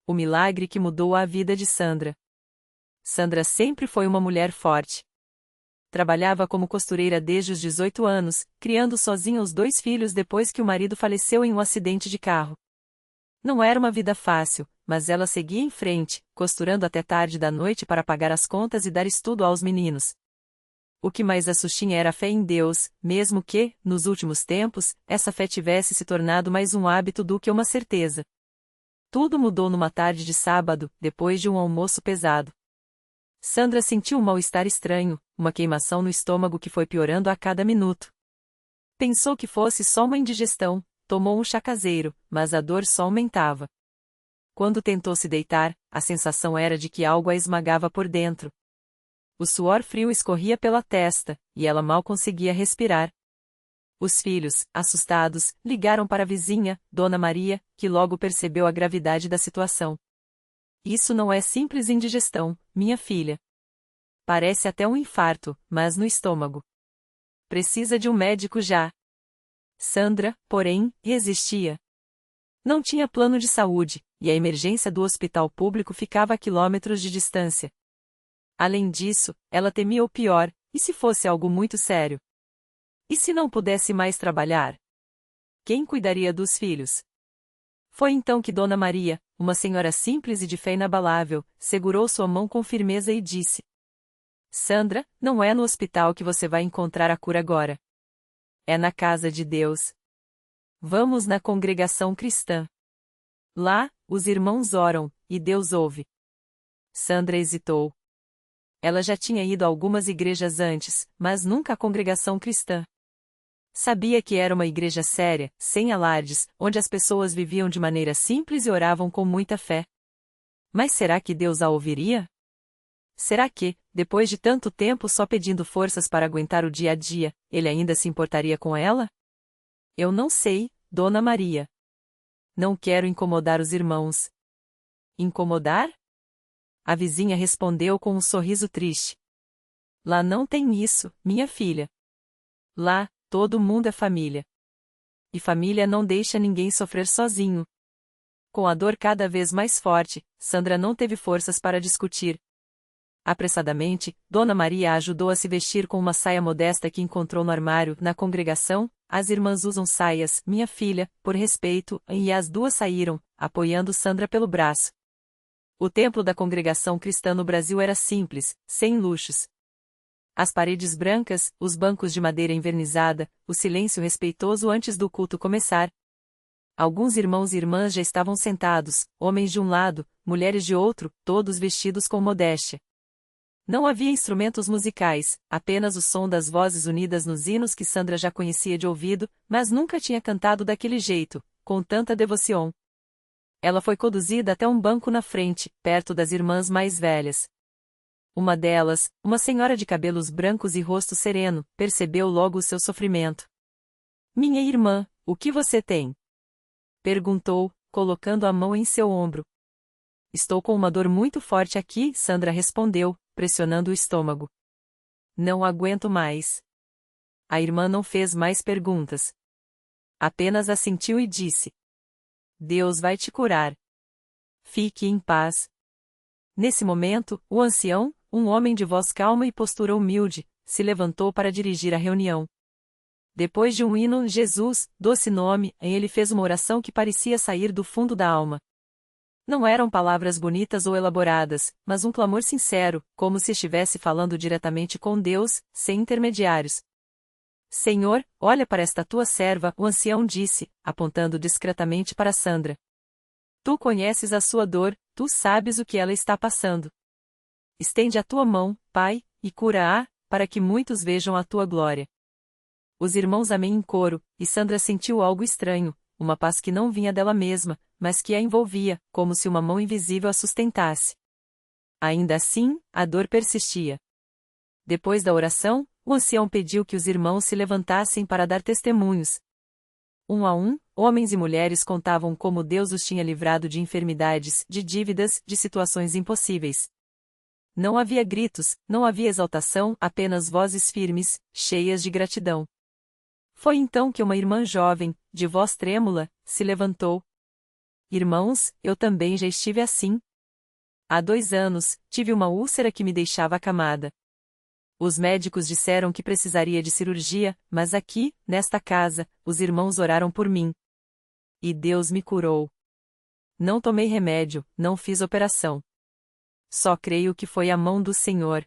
O milagre que mudou a vida de Sandra. Sandra sempre foi uma mulher forte. Trabalhava como costureira desde os 18 anos, criando sozinha os 2 filhos depois que o marido faleceu em um acidente de carro. Não era uma vida fácil, mas ela seguia em frente, costurando até tarde da noite para pagar as contas e dar estudo aos meninos. O que mais a sustinha era a fé em Deus, mesmo que, nos últimos tempos, essa fé tivesse se tornado mais um hábito do que uma certeza. Tudo mudou numa tarde de sábado, depois de um almoço pesado. Sandra sentiu um mal-estar estranho, uma queimação no estômago que foi piorando a cada minuto. Pensou que fosse só uma indigestão, tomou um chá caseiro, mas a dor só aumentava. Quando tentou se deitar, a sensação era de que algo a esmagava por dentro. O suor frio escorria pela testa, e ela mal conseguia respirar. Os filhos, assustados, ligaram para a vizinha, Dona Maria, que logo percebeu a gravidade da situação. Isso não é simples indigestão, minha filha. Parece até um infarto, mas no estômago. Precisa de um médico já. Sandra, porém, resistia. Não tinha plano de saúde, e a emergência do hospital público ficava a quilômetros de distância. Além disso, ela temia o pior, e se fosse algo muito sério? E se não pudesse mais trabalhar? Quem cuidaria dos filhos? Foi então que Dona Maria, uma senhora simples e de fé inabalável, segurou sua mão com firmeza e disse: Sandra, não é no hospital que você vai encontrar a cura agora. É na casa de Deus. Vamos na congregação cristã. Lá, os irmãos oram, e Deus ouve. Sandra hesitou. Ela já tinha ido a algumas igrejas antes, mas nunca à congregação cristã. Sabia que era uma igreja séria, sem alardes, onde as pessoas viviam de maneira simples e oravam com muita fé. Mas será que Deus a ouviria? Será que, depois de tanto tempo só pedindo forças para aguentar o dia a dia, ele ainda se importaria com ela? Eu não sei, Dona Maria. Não quero incomodar os irmãos. Incomodar? A vizinha respondeu com um sorriso triste. Lá não tem isso, minha filha. Lá, todo mundo é família. E família não deixa ninguém sofrer sozinho. Com a dor cada vez mais forte, Sandra não teve forças para discutir. Apressadamente, Dona Maria a ajudou a se vestir com uma saia modesta que encontrou no armário. Na congregação, as irmãs usam saias, minha filha, por respeito, e as 2 saíram, apoiando Sandra pelo braço. O templo da congregação cristã no Brasil era simples, sem luxos. As paredes brancas, os bancos de madeira envernizada, o silêncio respeitoso antes do culto começar. Alguns irmãos e irmãs já estavam sentados, homens de um lado, mulheres de outro, todos vestidos com modéstia. Não havia instrumentos musicais, apenas o som das vozes unidas nos hinos que Sandra já conhecia de ouvido, mas nunca tinha cantado daquele jeito, com tanta devoção. Ela foi conduzida até um banco na frente, perto das irmãs mais velhas. Uma delas, uma senhora de cabelos brancos e rosto sereno, percebeu logo o seu sofrimento. Minha irmã, o que você tem? Perguntou, colocando a mão em seu ombro. Estou com uma dor muito forte aqui, Sandra respondeu, pressionando o estômago. Não aguento mais. A irmã não fez mais perguntas. Apenas assentiu e disse: Deus vai te curar. Fique em paz. Nesse momento, o ancião, um homem de voz calma e postura humilde, se levantou para dirigir a reunião. Depois de um hino, Jesus, doce nome, ele fez uma oração que parecia sair do fundo da alma. Não eram palavras bonitas ou elaboradas, mas um clamor sincero, como se estivesse falando diretamente com Deus, sem intermediários. Senhor, olha para esta tua serva, o ancião disse, apontando discretamente para Sandra. Tu conheces a sua dor, tu sabes o que ela está passando. Estende a tua mão, Pai, e cura-a, para que muitos vejam a tua glória. Os irmãos amém em coro, e Sandra sentiu algo estranho, uma paz que não vinha dela mesma, mas que a envolvia, como se uma mão invisível a sustentasse. Ainda assim, a dor persistia. Depois da oração, o ancião pediu que os irmãos se levantassem para dar testemunhos. Um a um, homens e mulheres contavam como Deus os tinha livrado de enfermidades, de dívidas, de situações impossíveis. Não havia gritos, não havia exaltação, apenas vozes firmes, cheias de gratidão. Foi então que uma irmã jovem, de voz trêmula, se levantou. Irmãos, eu também já estive assim. Há 2 anos, tive uma úlcera que me deixava acamada. Os médicos disseram que precisaria de cirurgia, mas aqui, nesta casa, os irmãos oraram por mim. E Deus me curou. Não tomei remédio, não fiz operação. Só creio que foi a mão do Senhor.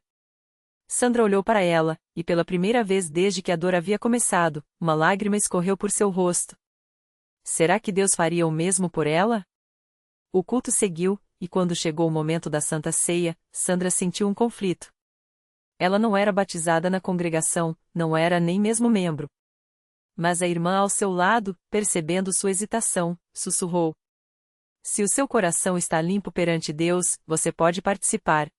Sandra olhou para ela, e pela primeira vez desde que a dor havia começado, uma lágrima escorreu por seu rosto. Será que Deus faria o mesmo por ela? O culto seguiu, e quando chegou o momento da Santa Ceia, Sandra sentiu um conflito. Ela não era batizada na congregação, não era nem mesmo membro. Mas a irmã ao seu lado, percebendo sua hesitação, sussurrou: se o seu coração está limpo perante Deus, você pode participar.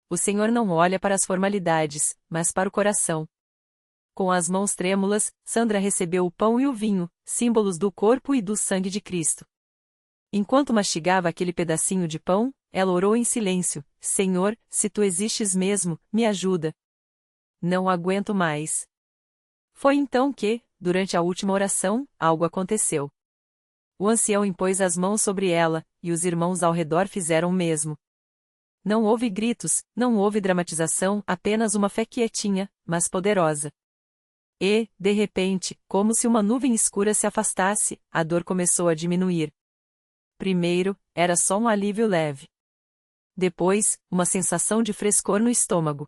O Senhor não olha para as formalidades, mas para o coração. Com as mãos trêmulas, Sandra recebeu o pão e o vinho, símbolos do corpo e do sangue de Cristo. Enquanto mastigava aquele pedacinho de pão, ela orou em silêncio: Senhor, se tu existes mesmo, me ajuda. Não aguento mais. Foi então que, durante a última oração, algo aconteceu. O ancião impôs as mãos sobre ela, e os irmãos ao redor fizeram o mesmo. Não houve gritos, não houve dramatização, apenas uma fé quietinha, mas poderosa. E, de repente, como se uma nuvem escura se afastasse, a dor começou a diminuir. Primeiro, era só um alívio leve. Depois, uma sensação de frescor no estômago.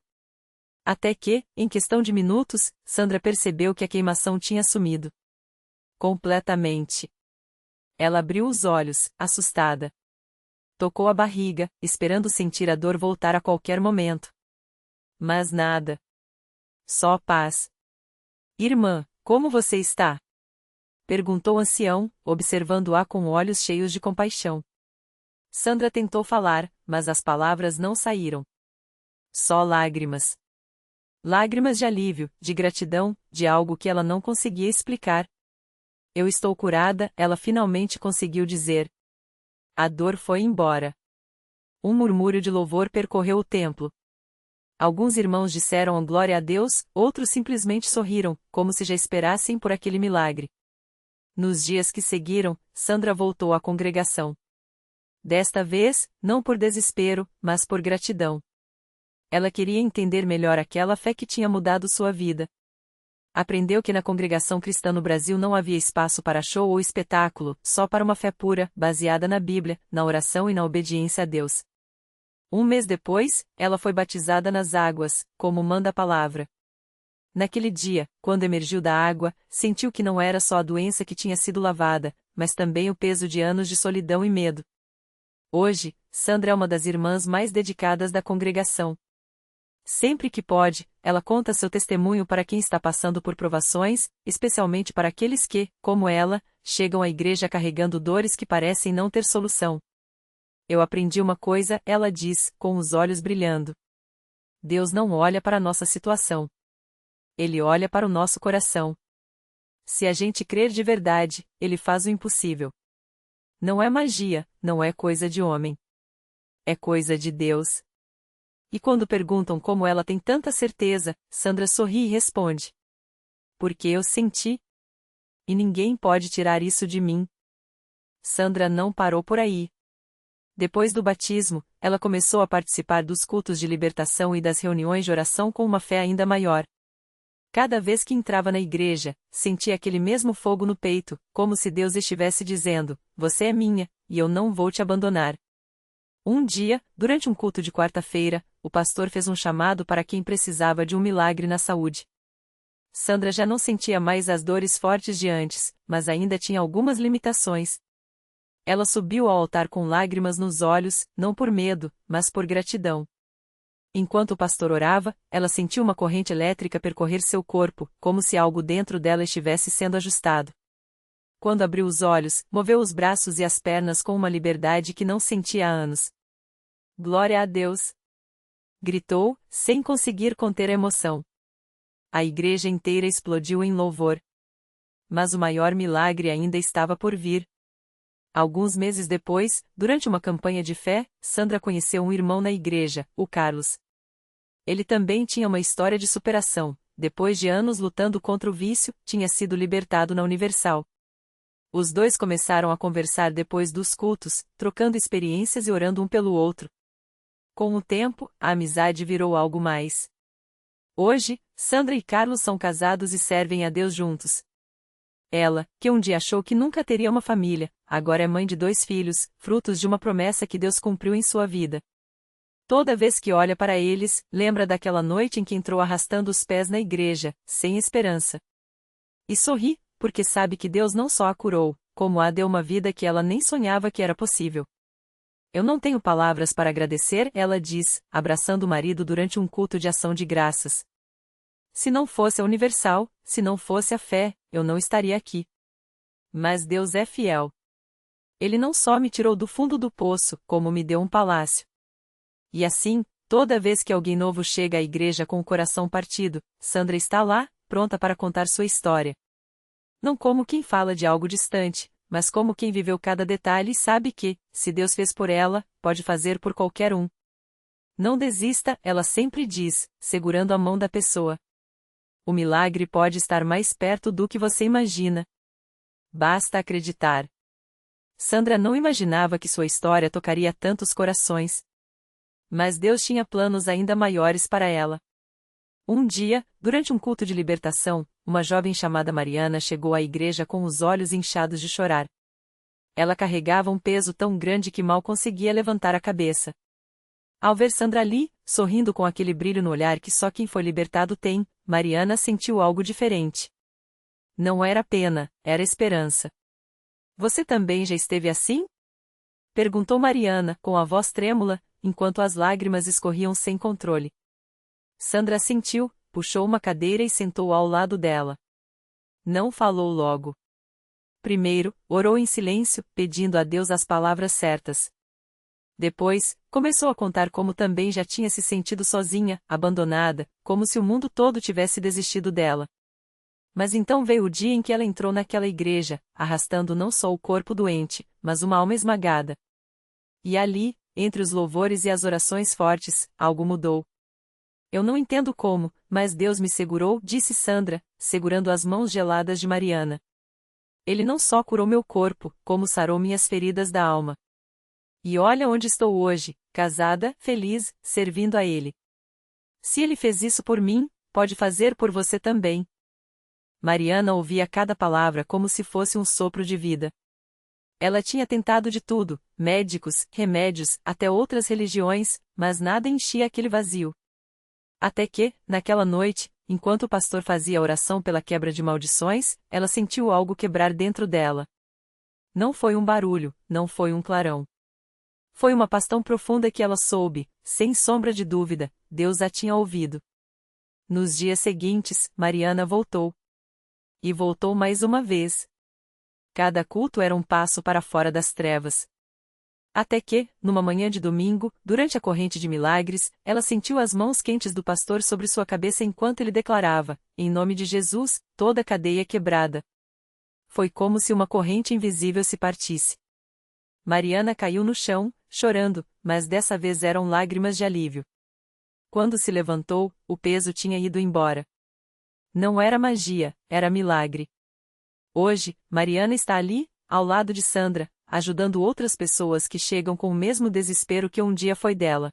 Até que, em questão de minutos, Sandra percebeu que a queimação tinha sumido. Completamente. Ela abriu os olhos, assustada. Tocou a barriga, esperando sentir a dor voltar a qualquer momento. Mas nada. Só paz. Irmã, como você está? Perguntou o ancião, observando-a com olhos cheios de compaixão. Sandra tentou falar, mas as palavras não saíram. Só lágrimas. Lágrimas de alívio, de gratidão, de algo que ela não conseguia explicar. Eu estou curada, ela finalmente conseguiu dizer. A dor foi embora. Um murmúrio de louvor percorreu o templo. Alguns irmãos disseram glória a Deus, outros simplesmente sorriram, como se já esperassem por aquele milagre. Nos dias que seguiram, Sandra voltou à congregação. Desta vez, não por desespero, mas por gratidão. Ela queria entender melhor aquela fé que tinha mudado sua vida. Aprendeu que na congregação cristã no Brasil não havia espaço para show ou espetáculo, só para uma fé pura, baseada na Bíblia, na oração e na obediência a Deus. Um mês depois, ela foi batizada nas águas, como manda a palavra. Naquele dia, quando emergiu da água, sentiu que não era só a doença que tinha sido lavada, mas também o peso de anos de solidão e medo. Hoje, Sandra é uma das irmãs mais dedicadas da congregação. Sempre que pode, ela conta seu testemunho para quem está passando por provações, especialmente para aqueles que, como ela, chegam à igreja carregando dores que parecem não ter solução. Eu aprendi uma coisa, ela diz, com os olhos brilhando. Deus não olha para a nossa situação. Ele olha para o nosso coração. Se a gente crer de verdade, Ele faz o impossível. Não é magia, não é coisa de homem. É coisa de Deus. E quando perguntam como ela tem tanta certeza, Sandra sorri e responde: porque eu senti. E ninguém pode tirar isso de mim. Sandra não parou por aí. Depois do batismo, ela começou a participar dos cultos de libertação e das reuniões de oração com uma fé ainda maior. Cada vez que entrava na igreja, sentia aquele mesmo fogo no peito, como se Deus estivesse dizendo: você é minha, e eu não vou te abandonar. Um dia, durante um culto de quarta-feira, o pastor fez um chamado para quem precisava de um milagre na saúde. Sandra já não sentia mais as dores fortes de antes, mas ainda tinha algumas limitações. Ela subiu ao altar com lágrimas nos olhos, não por medo, mas por gratidão. Enquanto o pastor orava, ela sentiu uma corrente elétrica percorrer seu corpo, como se algo dentro dela estivesse sendo ajustado. Quando abriu os olhos, moveu os braços e as pernas com uma liberdade que não sentia há anos. Glória a Deus! Gritou, sem conseguir conter a emoção. A igreja inteira explodiu em louvor. Mas o maior milagre ainda estava por vir. Alguns meses depois, durante uma campanha de fé, Sandra conheceu um irmão na igreja, o Carlos. Ele também tinha uma história de superação. Depois de anos lutando contra o vício, tinha sido libertado na Universal. Os dois começaram a conversar depois dos cultos, trocando experiências e orando um pelo outro. Com o tempo, a amizade virou algo mais. Hoje, Sandra e Carlos são casados e servem a Deus juntos. Ela, que um dia achou que nunca teria uma família, agora é mãe de 2 filhos, frutos de uma promessa que Deus cumpriu em sua vida. Toda vez que olha para eles, lembra daquela noite em que entrou arrastando os pés na igreja, sem esperança. E sorri, porque sabe que Deus não só a curou, como a deu uma vida que ela nem sonhava que era possível. Eu não tenho palavras para agradecer, ela diz, abraçando o marido durante um culto de ação de graças. Se não fosse a Universal, se não fosse a fé, eu não estaria aqui. Mas Deus é fiel. Ele não só me tirou do fundo do poço, como me deu um palácio. E assim, toda vez que alguém novo chega à igreja com o coração partido, Sandra está lá, pronta para contar sua história. Não como quem fala de algo distante, mas como quem viveu cada detalhe e sabe que, se Deus fez por ela, pode fazer por qualquer um. Não desista, ela sempre diz, segurando a mão da pessoa. O milagre pode estar mais perto do que você imagina. Basta acreditar. Sandra não imaginava que sua história tocaria tantos corações. Mas Deus tinha planos ainda maiores para ela. Um dia, durante um culto de libertação, uma jovem chamada Mariana chegou à igreja com os olhos inchados de chorar. Ela carregava um peso tão grande que mal conseguia levantar a cabeça. Ao ver Sandra ali, sorrindo com aquele brilho no olhar que só quem foi libertado tem, Mariana sentiu algo diferente. Não era pena, era esperança. Você também já esteve assim? Perguntou Mariana, com a voz trêmula, enquanto as lágrimas escorriam sem controle. Sandra assentiu, puxou uma cadeira e sentou ao lado dela. Não falou logo. Primeiro, orou em silêncio, pedindo a Deus as palavras certas. Depois, começou a contar como também já tinha se sentido sozinha, abandonada, como se o mundo todo tivesse desistido dela. Mas então veio o dia em que ela entrou naquela igreja, arrastando não só o corpo doente, mas uma alma esmagada. E ali, entre os louvores e as orações fortes, algo mudou. Eu não entendo como, mas Deus me segurou, disse Sandra, segurando as mãos geladas de Mariana. Ele não só curou meu corpo, como sarou minhas feridas da alma. E olha onde estou hoje, casada, feliz, servindo a Ele. Se Ele fez isso por mim, pode fazer por você também. Mariana ouvia cada palavra como se fosse um sopro de vida. Ela tinha tentado de tudo, médicos, remédios, até outras religiões, mas nada enchia aquele vazio. Até que, naquela noite, enquanto o pastor fazia a oração pela quebra de maldições, ela sentiu algo quebrar dentro dela. Não foi um barulho, não foi um clarão. Foi uma paz tão profunda que ela soube, sem sombra de dúvida, Deus a tinha ouvido. Nos dias seguintes, Mariana voltou. E voltou mais uma vez. Cada culto era um passo para fora das trevas. Até que, numa manhã de domingo, durante a corrente de milagres, ela sentiu as mãos quentes do pastor sobre sua cabeça enquanto ele declarava, em nome de Jesus, toda a cadeia quebrada. Foi como se uma corrente invisível se partisse. Mariana caiu no chão, chorando, mas dessa vez eram lágrimas de alívio. Quando se levantou, o peso tinha ido embora. Não era magia, era milagre. Hoje, Mariana está ali, ao lado de Sandra, ajudando outras pessoas que chegam com o mesmo desespero que um dia foi dela.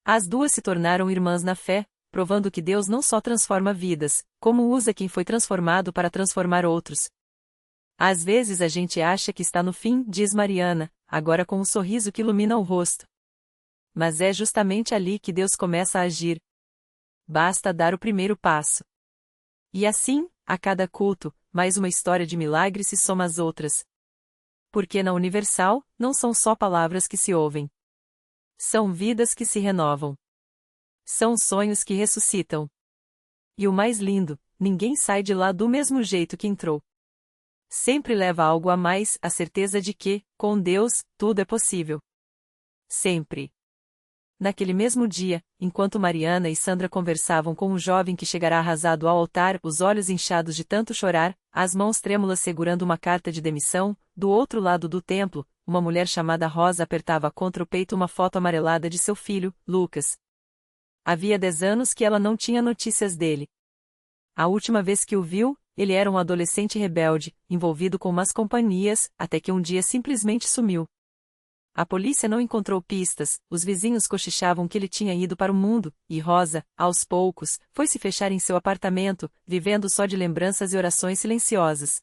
As duas se tornaram irmãs na fé, provando que Deus não só transforma vidas, como usa quem foi transformado para transformar outros. Às vezes a gente acha que está no fim, diz Mariana, agora com um sorriso que ilumina o rosto. Mas é justamente ali que Deus começa a agir. Basta dar o primeiro passo. E assim, a cada culto, mais uma história de milagre se soma às outras. Porque na Universal, não são só palavras que se ouvem. São vidas que se renovam. São sonhos que ressuscitam. E o mais lindo, ninguém sai de lá do mesmo jeito que entrou. Sempre leva algo a mais, a certeza de que, com Deus, tudo é possível. Sempre. Naquele mesmo dia, enquanto Mariana e Sandra conversavam com um jovem que chegará arrasado ao altar, os olhos inchados de tanto chorar, as mãos trêmulas segurando uma carta de demissão, do outro lado do templo, uma mulher chamada Rosa apertava contra o peito uma foto amarelada de seu filho, Lucas. Havia 10 anos que ela não tinha notícias dele. A última vez que o viu, ele era um adolescente rebelde, envolvido com más companhias, até que um dia simplesmente sumiu. A polícia não encontrou pistas, os vizinhos cochichavam que ele tinha ido para o mundo, e Rosa, aos poucos, foi se fechar em seu apartamento, vivendo só de lembranças e orações silenciosas.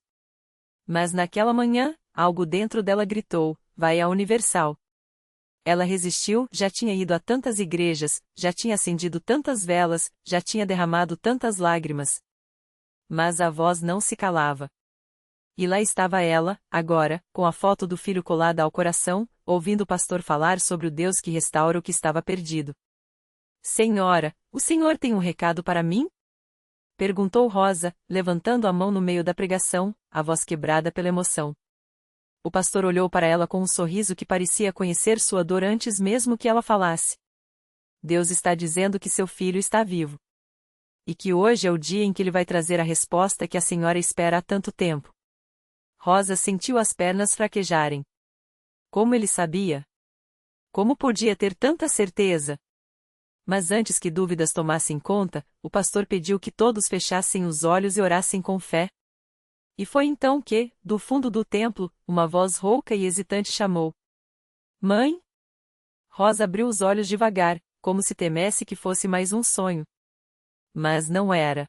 Mas naquela manhã, algo dentro dela gritou: vai à Universal. Ela resistiu, já tinha ido a tantas igrejas, já tinha acendido tantas velas, já tinha derramado tantas lágrimas. Mas a voz não se calava. E lá estava ela, agora, com a foto do filho colada ao coração, ouvindo o pastor falar sobre o Deus que restaura o que estava perdido. Senhora, o senhor tem um recado para mim? Perguntou Rosa, levantando a mão no meio da pregação, a voz quebrada pela emoção. O pastor olhou para ela com um sorriso que parecia conhecer sua dor antes mesmo que ela falasse. Deus está dizendo que seu filho está vivo. E que hoje é o dia em que ele vai trazer a resposta que a senhora espera há tanto tempo. Rosa sentiu as pernas fraquejarem. Como ele sabia? Como podia ter tanta certeza? Mas antes que dúvidas tomassem conta, o pastor pediu que todos fechassem os olhos e orassem com fé. E foi então que, do fundo do templo, uma voz rouca e hesitante chamou: Mãe? Rosa abriu os olhos devagar, como se temesse que fosse mais um sonho. Mas não era.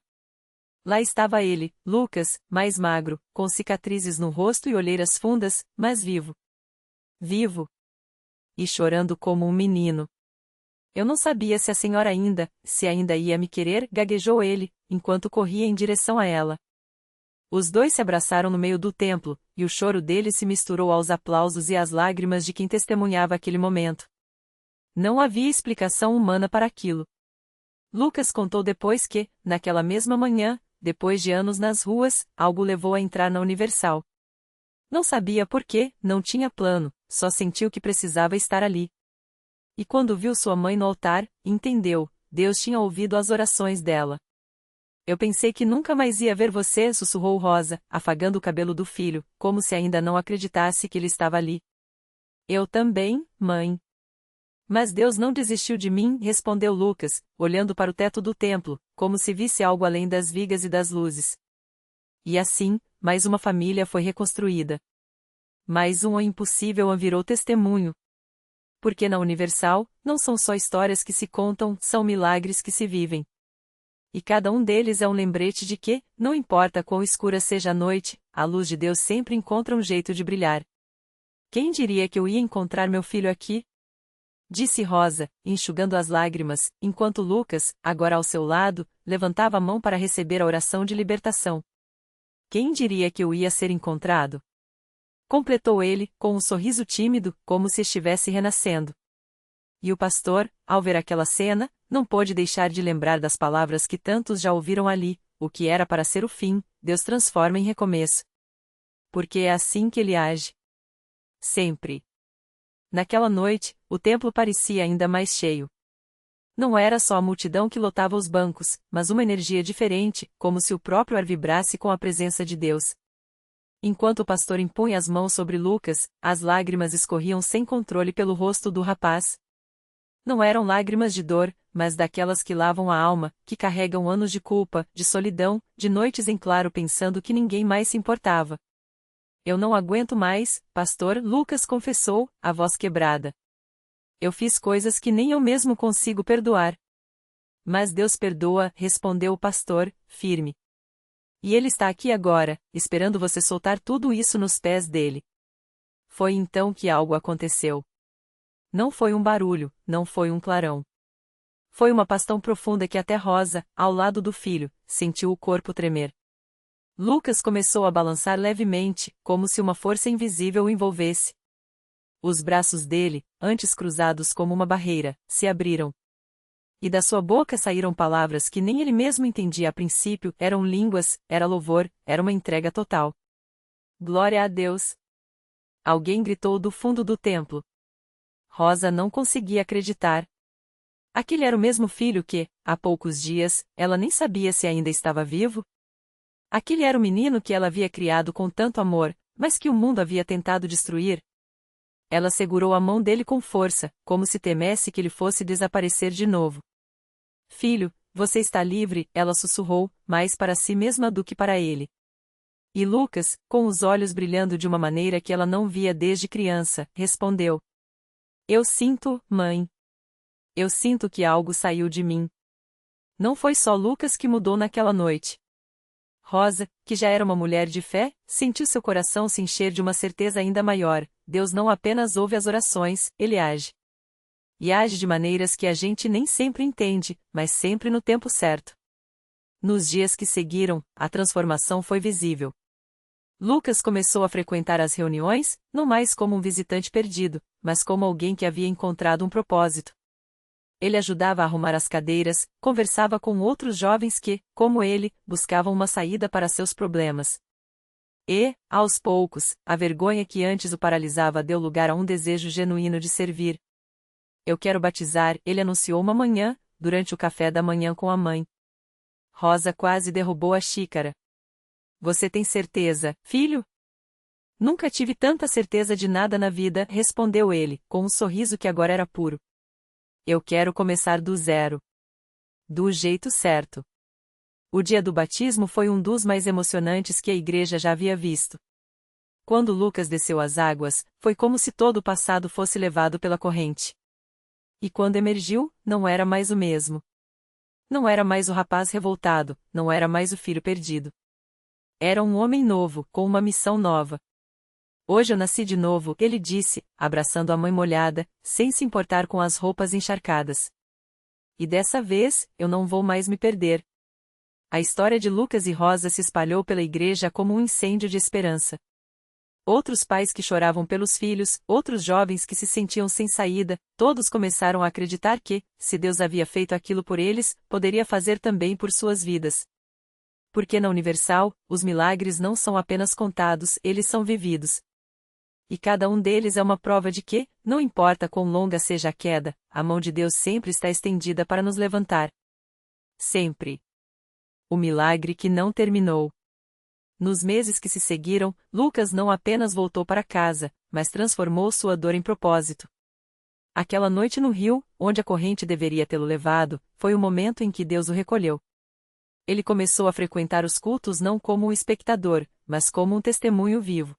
Lá estava ele, Lucas, mais magro, com cicatrizes no rosto e olheiras fundas, mas vivo. Vivo. E chorando como um menino. Eu não sabia se a senhora se ainda ia me querer, gaguejou ele, enquanto corria em direção a ela. Os dois se abraçaram no meio do templo, e o choro dele se misturou aos aplausos e às lágrimas de quem testemunhava aquele momento. Não havia explicação humana para aquilo. Lucas contou depois que, naquela mesma manhã, depois de anos nas ruas, algo levou a entrar na Universal. Não sabia por quê, não tinha plano, só sentiu que precisava estar ali. E quando viu sua mãe no altar, entendeu, Deus tinha ouvido as orações dela. Eu pensei que nunca mais ia ver você, sussurrou Rosa, afagando o cabelo do filho, como se ainda não acreditasse que ele estava ali. Eu também, mãe. Mas Deus não desistiu de mim, respondeu Lucas, olhando para o teto do templo, como se visse algo além das vigas e das luzes. E assim, mais uma família foi reconstruída. Mais um impossível virou testemunho. Porque na Universal, não são só histórias que se contam, são milagres que se vivem. E cada um deles é um lembrete de que, não importa quão escura seja a noite, a luz de Deus sempre encontra um jeito de brilhar. Quem diria que eu ia encontrar meu filho aqui? Disse Rosa, enxugando as lágrimas, enquanto Lucas, agora ao seu lado, levantava a mão para receber a oração de libertação. Quem diria que eu ia ser encontrado? Completou ele, com um sorriso tímido, como se estivesse renascendo. E o pastor, ao ver aquela cena, não pôde deixar de lembrar das palavras que tantos já ouviram ali: o que era para ser o fim, Deus transforma em recomeço. Porque é assim que ele age. Sempre. Naquela noite, o templo parecia ainda mais cheio. Não era só a multidão que lotava os bancos, mas uma energia diferente, como se o próprio ar vibrasse com a presença de Deus. Enquanto o pastor impunha as mãos sobre Lucas, as lágrimas escorriam sem controle pelo rosto do rapaz. Não eram lágrimas de dor, mas daquelas que lavam a alma, que carregam anos de culpa, de solidão, de noites em claro pensando que ninguém mais se importava. Eu não aguento mais, pastor, Lucas confessou, a voz quebrada. Eu fiz coisas que nem eu mesmo consigo perdoar. Mas Deus perdoa, respondeu o pastor, firme. E ele está aqui agora, esperando você soltar tudo isso nos pés dele. Foi então que algo aconteceu. Não foi um barulho, não foi um clarão. Foi uma paz tão profunda que até Rosa, ao lado do filho, sentiu o corpo tremer. Lucas começou a balançar levemente, como se uma força invisível o envolvesse. Os braços dele, antes cruzados como uma barreira, se abriram. E da sua boca saíram palavras que nem ele mesmo entendia a princípio, eram línguas, era louvor, era uma entrega total. Glória a Deus! Alguém gritou do fundo do templo. Rosa não conseguia acreditar. Aquele era o mesmo filho que, há poucos dias, ela nem sabia se ainda estava vivo. Aquele era o menino que ela havia criado com tanto amor, mas que o mundo havia tentado destruir. Ela segurou a mão dele com força, como se temesse que ele fosse desaparecer de novo. Filho, você está livre, ela sussurrou, mais para si mesma do que para ele. E Lucas, com os olhos brilhando de uma maneira que ela não via desde criança, respondeu: Eu sinto, mãe. Eu sinto que algo saiu de mim. Não foi só Lucas que mudou naquela noite. Rosa, que já era uma mulher de fé, sentiu seu coração se encher de uma certeza ainda maior: Deus não apenas ouve as orações, Ele age. E age de maneiras que a gente nem sempre entende, mas sempre no tempo certo. Nos dias que seguiram, a transformação foi visível. Lucas começou a frequentar as reuniões, não mais como um visitante perdido, mas como alguém que havia encontrado um propósito. Ele ajudava a arrumar as cadeiras, conversava com outros jovens que, como ele, buscavam uma saída para seus problemas. E, aos poucos, a vergonha que antes o paralisava deu lugar a um desejo genuíno de servir. Eu quero batizar, ele anunciou uma manhã, durante o café da manhã com a mãe. Rosa quase derrubou a xícara. Você tem certeza, filho? Nunca tive tanta certeza de nada na vida, respondeu ele, com um sorriso que agora era puro. Eu quero começar do zero. Do jeito certo. O dia do batismo foi um dos mais emocionantes que a igreja já havia visto. Quando Lucas desceu as águas, foi como se todo o passado fosse levado pela corrente. E quando emergiu, não era mais o mesmo. Não era mais o rapaz revoltado, não era mais o filho perdido. Era um homem novo, com uma missão nova. Hoje eu nasci de novo, ele disse, abraçando a mãe molhada, sem se importar com as roupas encharcadas. E dessa vez, eu não vou mais me perder. A história de Lucas e Rosa se espalhou pela igreja como um incêndio de esperança. Outros pais que choravam pelos filhos, outros jovens que se sentiam sem saída, todos começaram a acreditar que, se Deus havia feito aquilo por eles, poderia fazer também por suas vidas. Porque na Universal, os milagres não são apenas contados, eles são vividos. E cada um deles é uma prova de que, não importa quão longa seja a queda, a mão de Deus sempre está estendida para nos levantar. Sempre. O milagre que não terminou. Nos meses que se seguiram, Lucas não apenas voltou para casa, mas transformou sua dor em propósito. Aquela noite no rio, onde a corrente deveria tê-lo levado, foi o momento em que Deus o recolheu. Ele começou a frequentar os cultos não como um espectador, mas como um testemunho vivo.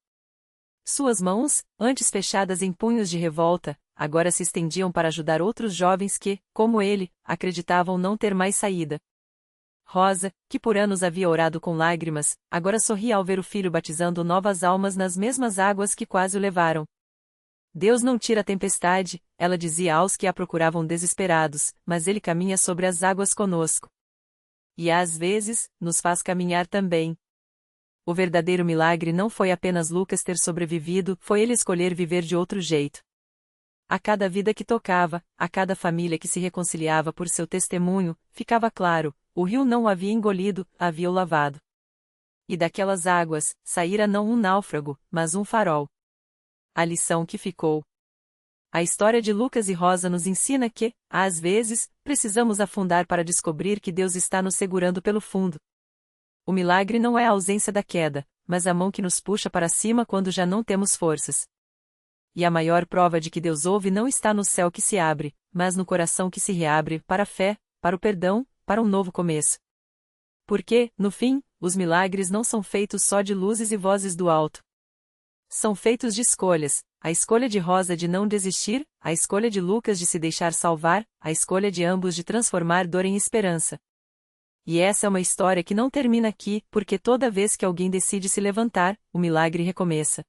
Suas mãos, antes fechadas em punhos de revolta, agora se estendiam para ajudar outros jovens que, como ele, acreditavam não ter mais saída. Rosa, que por anos havia orado com lágrimas, agora sorria ao ver o filho batizando novas almas nas mesmas águas que quase o levaram. Deus não tira a tempestade, ela dizia aos que a procuravam desesperados, mas ele caminha sobre as águas conosco. E às vezes, nos faz caminhar também. O verdadeiro milagre não foi apenas Lucas ter sobrevivido, foi ele escolher viver de outro jeito. A cada vida que tocava, a cada família que se reconciliava por seu testemunho, ficava claro, o rio não o havia engolido, havia o lavado. E daquelas águas, saíra não um náufrago, mas um farol. A lição que ficou. A história de Lucas e Rosa nos ensina que, às vezes, precisamos afundar para descobrir que Deus está nos segurando pelo fundo. O milagre não é a ausência da queda, mas a mão que nos puxa para cima quando já não temos forças. E a maior prova de que Deus ouve não está no céu que se abre, mas no coração que se reabre para a fé, para o perdão, para um novo começo. Porque, no fim, os milagres não são feitos só de luzes e vozes do alto. São feitos de escolhas, a escolha de Rosa de não desistir, a escolha de Lucas de se deixar salvar, a escolha de ambos de transformar dor em esperança. E essa é uma história que não termina aqui, porque toda vez que alguém decide se levantar, o milagre recomeça.